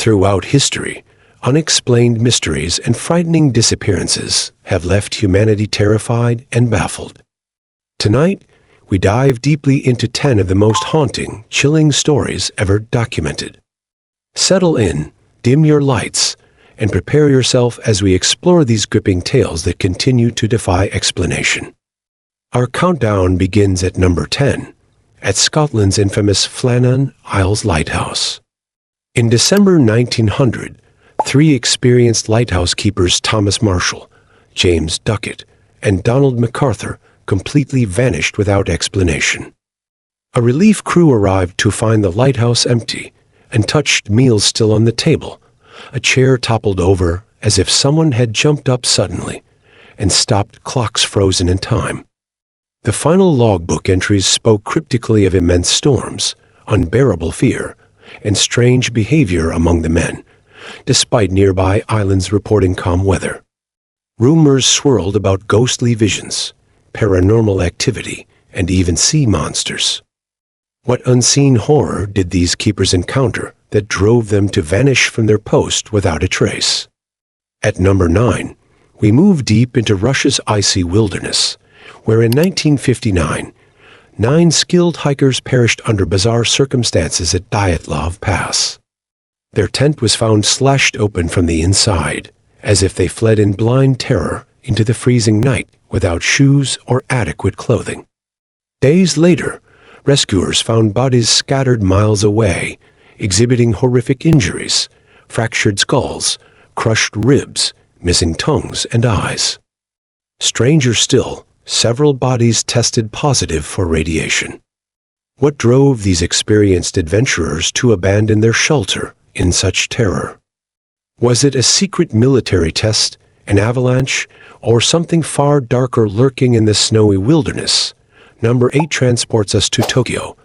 Throughout history, unexplained mysteries and frightening disappearances have left humanity terrified and baffled. Tonight, we dive deeply into 10 of the most haunting, chilling stories ever documented. Settle in, dim your lights, and prepare yourself as we explore these gripping tales that continue to defy explanation. Our countdown begins at number 10, at Scotland's infamous Flannan Isles Lighthouse. In December 1900, 3 experienced lighthouse keepers Thomas Marshall, James Duckett, and Donald MacArthur completely vanished without explanation. A relief crew arrived to find the lighthouse empty, untouched meals still on the table, a chair toppled over as if someone had jumped up suddenly, and stopped clocks frozen in time. The final logbook entries spoke cryptically of immense storms, unbearable fear, and strange behavior among the men, despite nearby islands reporting calm weather. Rumors swirled about ghostly visions, paranormal activity, and even sea monsters. What unseen horror did these keepers encounter that drove them to vanish from their post without a trace? At number 9, we move deep into Russia's icy wilderness, where in 1959, 9 skilled hikers perished under bizarre circumstances at Dyatlov Pass. Their tent was found slashed open from the inside, as if they fled in blind terror into the freezing night without shoes or adequate clothing. Days later, rescuers found bodies scattered miles away, exhibiting horrific injuries, fractured skulls, crushed ribs, missing tongues and eyes. Stranger still, several bodies tested positive for radiation. What drove these experienced adventurers to abandon their shelter in such terror? Was it a secret military test, an avalanche, or something far darker lurking in the snowy wilderness? Number 8 transports us to Tokyo,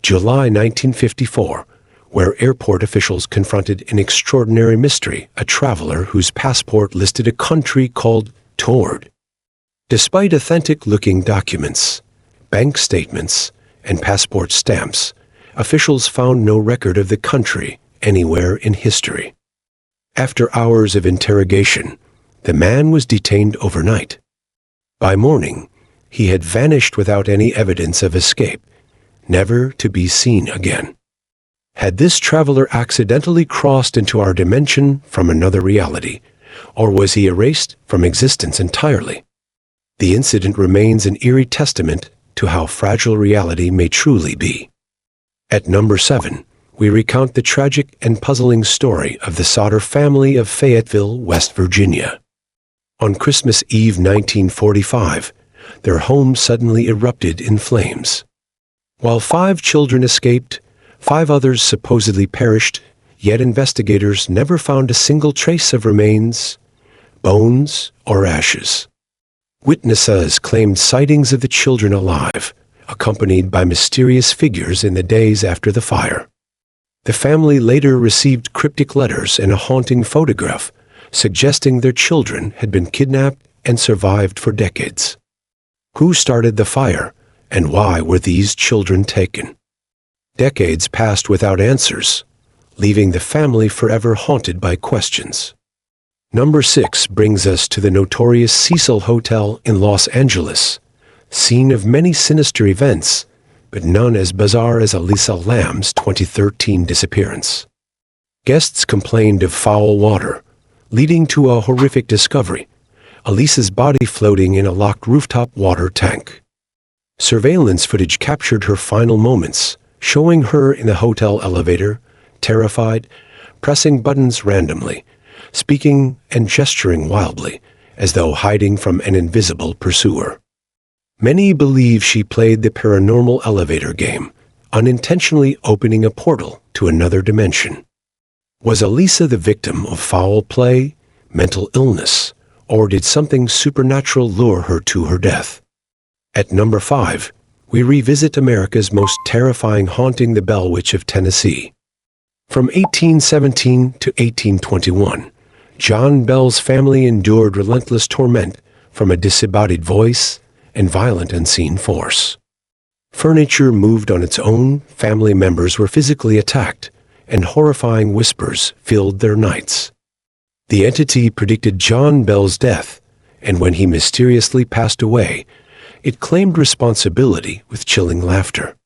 July 1954, where airport officials confronted an extraordinary mystery, a traveler whose passport listed a country called Tord. Despite authentic-looking documents, bank statements, and passport stamps, officials found no record of the country anywhere in history. After hours of interrogation, the man was detained overnight. By morning, he had vanished without any evidence of escape, never to be seen again. Had this traveler accidentally crossed into our dimension from another reality, or was he erased from existence entirely? The incident remains an eerie testament to how fragile reality may truly be. At number 7, we recount the tragic and puzzling story of the Sodder family of Fayetteville, West Virginia. On Christmas Eve 1945, their home suddenly erupted in flames. While 5 children escaped, 5 others supposedly perished, yet investigators never found a single trace of remains, bones, or ashes. Witnesses claimed sightings of the children alive, accompanied by mysterious figures in the days after the fire. The family later received cryptic letters and a haunting photograph, suggesting their children had been kidnapped and survived for decades. Who started the fire, and why were these children taken? Decades passed without answers, leaving the family forever haunted by questions. Number 6 brings us to the notorious Cecil Hotel in Los Angeles, scene of many sinister events, but none as bizarre as Elisa Lam's 2013 disappearance. Guests complained of foul water, leading to a horrific discovery: Elisa's body floating in a locked rooftop water tank. Surveillance footage captured her final moments, showing her in the hotel elevator, terrified, pressing buttons randomly, speaking and gesturing wildly, as though hiding from an invisible pursuer. Many believe she played the paranormal elevator game, unintentionally opening a portal to another dimension. Was Elisa the victim of foul play, mental illness, or did something supernatural lure her to her death? At number 5, we revisit America's most terrifying haunting, the Bell Witch of Tennessee. From 1817 to 1821, John Bell's family endured relentless torment from a disembodied voice and violent unseen force. Furniture moved on its own, family members were physically attacked, and horrifying whispers filled their nights. The entity predicted John Bell's death, and when he mysteriously passed away, it claimed responsibility with chilling laughter.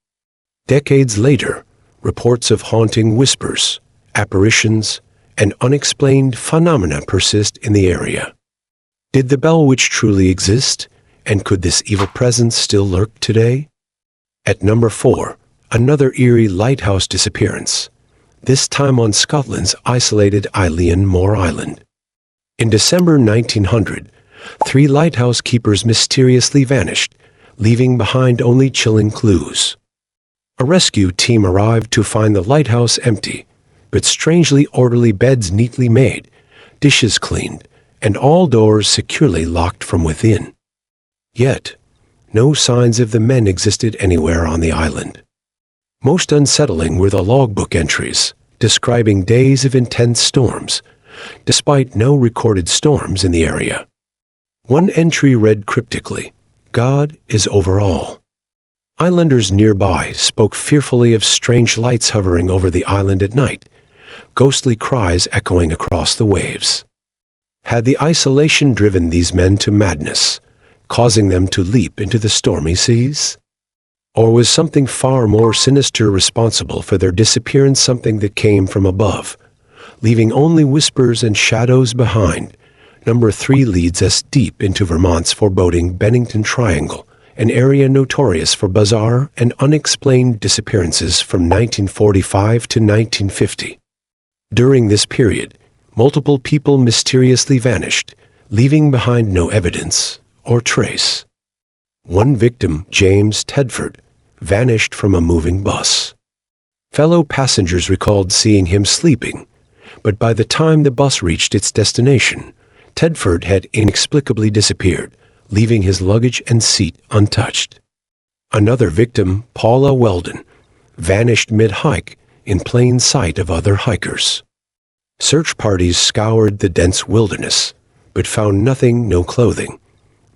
Decades later, reports of haunting whispers, apparitions, and unexplained phenomena persist in the area. Did the Bell Witch truly exist, and could this evil presence still lurk today? At number 4, another eerie lighthouse disappearance, this time on Scotland's isolated Eilean Mor Island. In December 1900, 3 lighthouse keepers mysteriously vanished, leaving behind only chilling clues. A rescue team arrived to find the lighthouse empty, but strangely orderly beds neatly made, dishes cleaned, and all doors securely locked from within. Yet, no signs of the men existed anywhere on the island. Most unsettling were the logbook entries, describing days of intense storms, despite no recorded storms in the area. One entry read cryptically, "God is over all." Islanders nearby spoke fearfully of strange lights hovering over the island at night, ghostly cries echoing across the waves. Had the isolation driven these men to madness, causing them to leap into the stormy seas? Or was something far more sinister responsible for their disappearance, something that came from above, leaving only whispers and shadows behind? Number 3 leads us deep into Vermont's foreboding Bennington Triangle, an area notorious for bizarre and unexplained disappearances from 1945 to 1950. During this period, multiple people mysteriously vanished, leaving behind no evidence or trace. One victim, James Tedford, vanished from a moving bus. Fellow passengers recalled seeing him sleeping, but by the time the bus reached its destination, Tedford had inexplicably disappeared, leaving his luggage and seat untouched. Another victim, Paula Weldon, vanished mid-hike in plain sight of other hikers. Search parties scoured the dense wilderness, but found nothing, no clothing,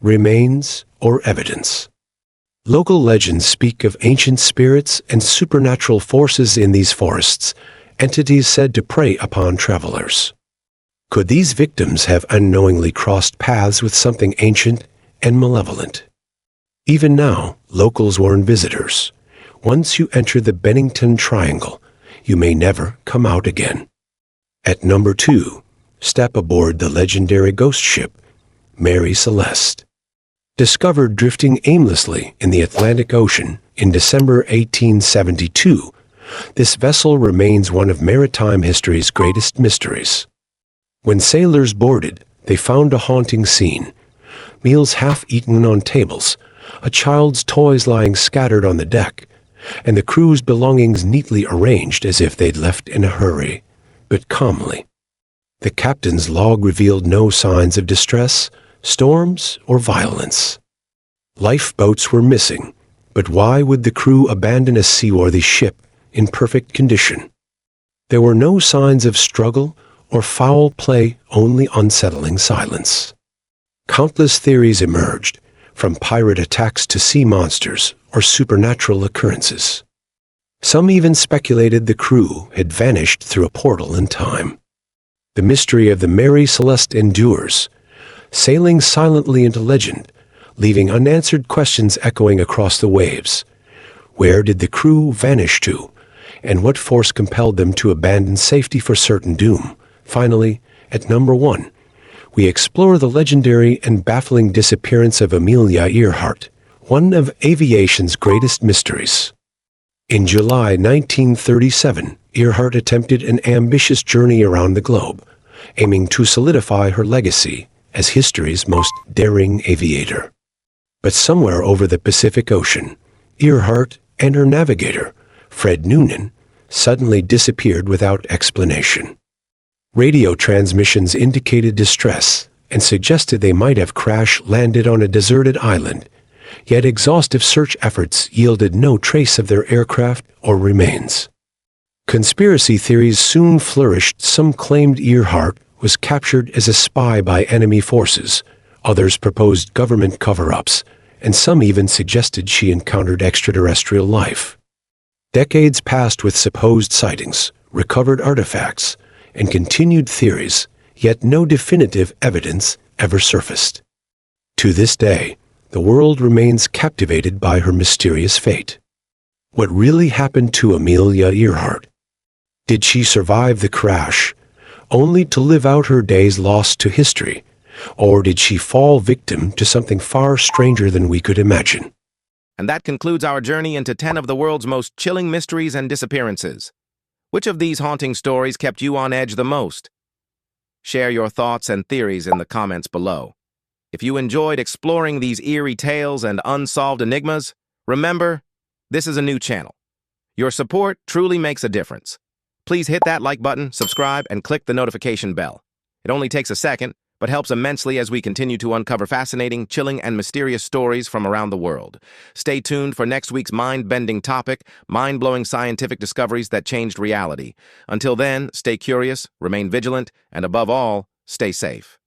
remains, or evidence. Local legends speak of ancient spirits and supernatural forces in these forests, entities said to prey upon travelers. Could these victims have unknowingly crossed paths with something ancient and malevolent? Even now, locals warn visitors, once you enter the Bennington Triangle, you may never come out again. At number 2, step aboard the legendary ghost ship, Mary Celeste. Discovered drifting aimlessly in the Atlantic Ocean in December 1872, this vessel remains one of maritime history's greatest mysteries. When sailors boarded, they found a haunting scene: meals half-eaten on tables, a child's toys lying scattered on the deck, and the crew's belongings neatly arranged as if they'd left in a hurry, but calmly. The captain's log revealed no signs of distress, storms, or violence. Lifeboats were missing, but why would the crew abandon a seaworthy ship in perfect condition? There were no signs of struggle or foul play, only unsettling silence. Countless theories emerged, from pirate attacks to sea monsters or supernatural occurrences. Some even speculated the crew had vanished through a portal in time. The mystery of the Mary Celeste endures, sailing silently into legend, leaving unanswered questions echoing across the waves. Where did the crew vanish to, and what force compelled them to abandon safety for certain doom? Finally, at number 1, we explore the legendary and baffling disappearance of Amelia Earhart, one of aviation's greatest mysteries. In July 1937, Earhart attempted an ambitious journey around the globe, aiming to solidify her legacy as history's most daring aviator. But somewhere over the Pacific Ocean, Earhart and her navigator, Fred Noonan, suddenly disappeared without explanation. Radio transmissions indicated distress and suggested they might have crash-landed on a deserted island, yet exhaustive search efforts yielded no trace of their aircraft or remains. Conspiracy theories soon flourished. Some claimed Earhart was captured as a spy by enemy forces, others proposed government cover-ups, and some even suggested she encountered extraterrestrial life. Decades passed with supposed sightings, recovered artifacts, and continued theories, yet no definitive evidence ever surfaced. To this day, the world remains captivated by her mysterious fate. What really happened to Amelia Earhart? Did she survive the crash, only to live out her days lost to history, or did she fall victim to something far stranger than we could imagine? And that concludes our journey into 10 of the world's most chilling mysteries and disappearances. Which of these haunting stories kept you on edge the most? Share your thoughts and theories in the comments below. If you enjoyed exploring these eerie tales and unsolved enigmas, remember, this is a new channel. Your support truly makes a difference. Please hit that like button, subscribe, and click the notification bell. It only takes a second, but helps immensely as we continue to uncover fascinating, chilling, and mysterious stories from around the world. Stay tuned for next week's mind-bending topic, mind-blowing scientific discoveries that changed reality. Until then, stay curious, remain vigilant, and above all, stay safe.